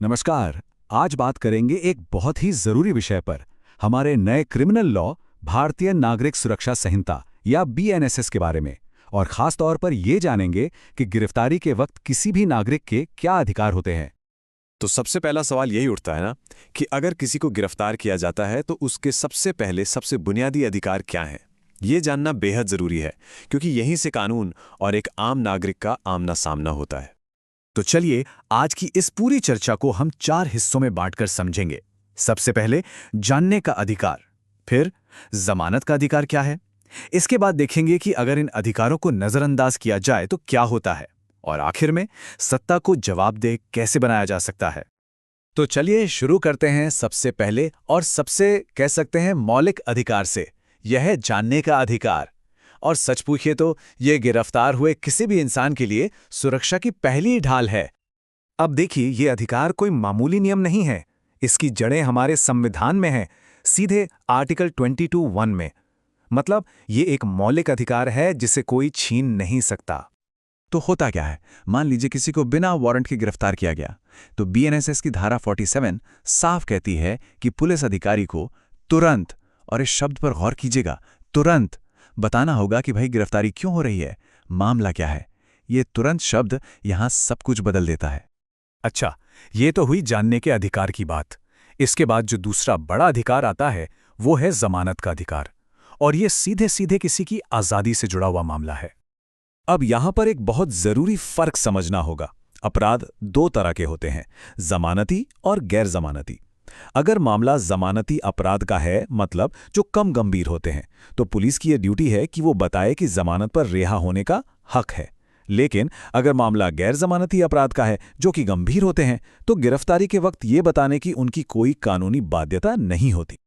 नमस्कार। आज बात करेंगे एक बहुत ही जरूरी विषय पर, हमारे नए क्रिमिनल लॉ भारतीय नागरिक सुरक्षा संहिता या बीएनएसएस के बारे में। और खास तौर पर ये जानेंगे कि गिरफ्तारी के वक्त किसी भी नागरिक के क्या अधिकार होते हैं। तो सबसे पहला सवाल यही उठता है ना कि अगर किसी को गिरफ्तार किया जाता है तो उसके सबसे पहले सबसे बुनियादी अधिकार क्या हैं। ये जानना बेहद जरूरी है क्योंकि यहीं से कानून और एक आम नागरिक का आमना सामना होता है। तो चलिए आज की इस पूरी चर्चा को हम 4 हिस्सों में बांटकर समझेंगे। सबसे पहले जानने का अधिकार, फिर जमानत का अधिकार क्या है, इसके बाद देखेंगे कि अगर इन अधिकारों को नजरअंदाज किया जाए तो क्या होता है, और आखिर में सत्ता को जवाबदेह कैसे बनाया जा सकता है। तो चलिए शुरू करते हैं सबसे पहले और सबसे कह सकते हैं मौलिक अधिकार से। यह है जानने का अधिकार। और सच पूछिए तो ये गिरफ्तार हुए किसी भी इंसान के लिए सुरक्षा की पहली ढाल है। अब देखिए, ये अधिकार कोई मामूली नियम नहीं है। इसकी जड़ें हमारे संविधान में हैं, सीधे आर्टिकल 22(1) में। मतलब ये एक मौलिक अधिकार है जिसे कोई छीन नहीं सकता। तो होता क्या है, मान लीजिए किसी को बिना वारंट के गिरफ्तार किया गया, तो बीएनएसएस की धारा 47 साफ कहती है कि पुलिस अधिकारी को तुरंत, और इस शब्द पर गौर कीजिएगा, तुरंत बताना होगा कि भाई गिरफ्तारी क्यों हो रही है, मामला क्या है। ये तुरंत शब्द यहां सब कुछ बदल देता है। अच्छा, ये तो हुई जानने के अधिकार की बात। इसके बाद जो दूसरा बड़ा अधिकार आता है वो है जमानत का अधिकार, और ये सीधे सीधे किसी की आज़ादी से जुड़ा हुआ मामला है। अब यहां पर एक बहुत जरूरी फर्क समझना होगा। अपराध 2 तरह के होते हैं, जमानती और गैर जमानती। अगर मामला जमानती अपराध का है, मतलब जो कम गंभीर होते हैं, तो पुलिस की यह ड्यूटी है कि वो बताए कि जमानत पर रिहा होने का हक है। लेकिन अगर मामला गैर जमानती अपराध का है, जो कि गंभीर होते हैं, तो गिरफ्तारी के वक्त ये बताने की उनकी कोई कानूनी बाध्यता नहीं होती।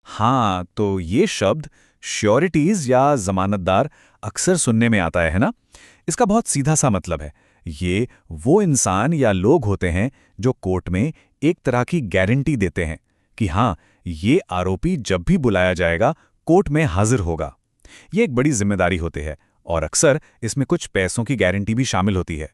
हाँ, तो ये शब्द श्योरिटीज या जमानतदार अक्सर सुनने में आता है ना। इसका बहुत सीधा सा मतलब है, ये वो इंसान या लोग होते हैं जो कोर्ट में एक तरह की गारंटी देते हैं कि हाँ, ये आरोपी जब भी बुलाया जाएगा कोर्ट में हाजिर होगा। ये एक बड़ी जिम्मेदारी होती है, और अक्सर इसमें कुछ पैसों की गारंटी भी शामिल होती है।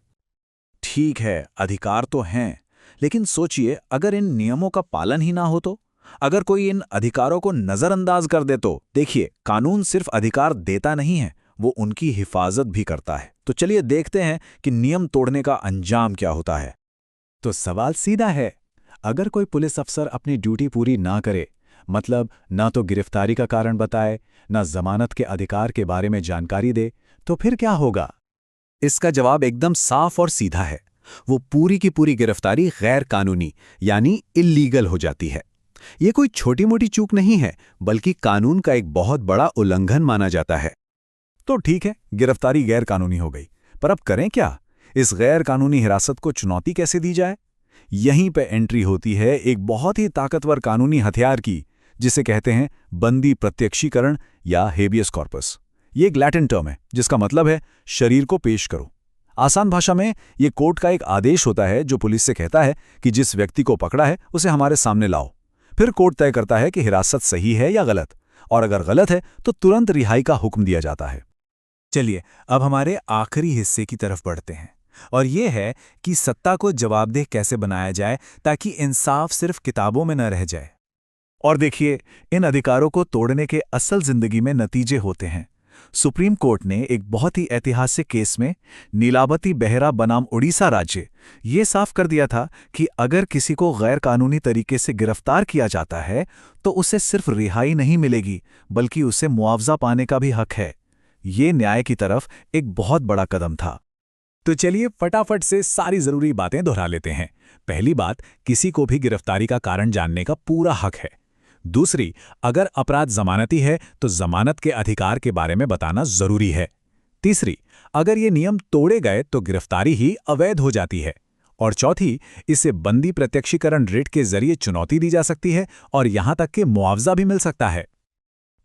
ठीक है, अधिकार तो हैं, लेकिन सोचिए अगर इन नियमों का पालन ही ना हो तो, अगर कोई इन अधिकारों को नजरअंदाज कर दे तो। देखिए, कानून सिर्फ अधिकार देता नहीं है, वो उनकी हिफाजत भी करता है। तो चलिए देखते हैं कि नियम तोड़ने का अंजाम क्या होता है। तो सवाल सीधा है, अगर कोई पुलिस अफसर अपनी ड्यूटी पूरी ना करे, मतलब ना तो गिरफ्तारी का कारण बताए, ना जमानत के अधिकार के बारे में जानकारी दे, तो फिर क्या होगा? इसका जवाब एकदम साफ और सीधा है। वो पूरी की पूरी गिरफ्तारी गैर कानूनी यानी इल्लीगल हो जाती है। ये कोई छोटी मोटी चूक नहीं है, बल्कि कानून का एक बहुत बड़ा उल्लंघन माना जाता है। तो ठीक है, गिरफ्तारी गैर कानूनी हो गई, पर अब करें क्या? इस गैर कानूनी हिरासत को चुनौती कैसे दी जाए? यहीं पे एंट्री होती है एक बहुत ही ताकतवर कानूनी हथियार की, जिसे कहते हैं बंदी प्रत्यक्षीकरण या हेबियस कॉर्पस। ये एक लैटिन टर्म है जिसका मतलब है शरीर को पेश करो। आसान भाषा में ये कोर्ट का एक आदेश होता है जो पुलिस से कहता है कि जिस व्यक्ति को पकड़ा है उसे हमारे सामने लाओ। फिर कोर्ट तय करता है कि हिरासत सही है या गलत, और अगर गलत है तो तुरंत रिहाई का हुक्म दिया जाता है। चलिए अब हमारे आखिरी हिस्से की तरफ बढ़ते हैं, और ये है कि सत्ता को जवाबदेह कैसे बनाया जाए ताकि इंसाफ सिर्फ किताबों में न रह जाए। और देखिए, इन अधिकारों को तोड़ने के असल जिंदगी में नतीजे होते हैं। सुप्रीम कोर्ट ने एक बहुत ही ऐतिहासिक केस में नीलावती बेहरा बनाम उड़ीसा राज्य ये साफ कर दिया था कि अगर किसी को गैर कानूनी तरीके से गिरफ्तार किया जाता है तो उसे सिर्फ रिहाई नहीं मिलेगी, बल्कि उसे मुआवजा पाने का भी हक है। ये न्याय की तरफ एक बहुत बड़ा कदम था। तो चलिए फटाफट से सारी जरूरी बातें दोहरा लेते हैं। पहली बात, किसी को भी गिरफ्तारी का कारण जानने का पूरा हक है। दूसरी, अगर अपराध जमानती है तो जमानत के अधिकार के बारे में बताना जरूरी है। तीसरी, अगर ये नियम तोड़े गए तो गिरफ्तारी ही अवैध हो जाती है। और चौथी, इसे बंदी प्रत्यक्षीकरण रिट के जरिए चुनौती दी जा सकती है और यहां तक कि मुआवजा भी मिल सकता है।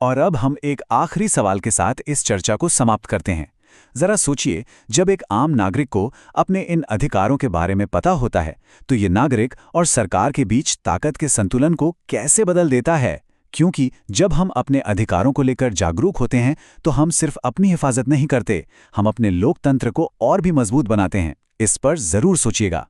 और अब हम एक आखिरी सवाल के साथ इस चर्चा को समाप्त करते हैं। जरा सोचिए, जब एक आम नागरिक को अपने इन अधिकारों के बारे में पता होता है तो ये नागरिक और सरकार के बीच ताकत के संतुलन को कैसे बदल देता है। क्योंकि जब हम अपने अधिकारों को लेकर जागरूक होते हैं तो हम सिर्फ अपनी हिफाजत नहीं करते, हम अपने लोकतंत्र को और भी मजबूत बनाते हैं। इस पर जरूर सोचिएगा।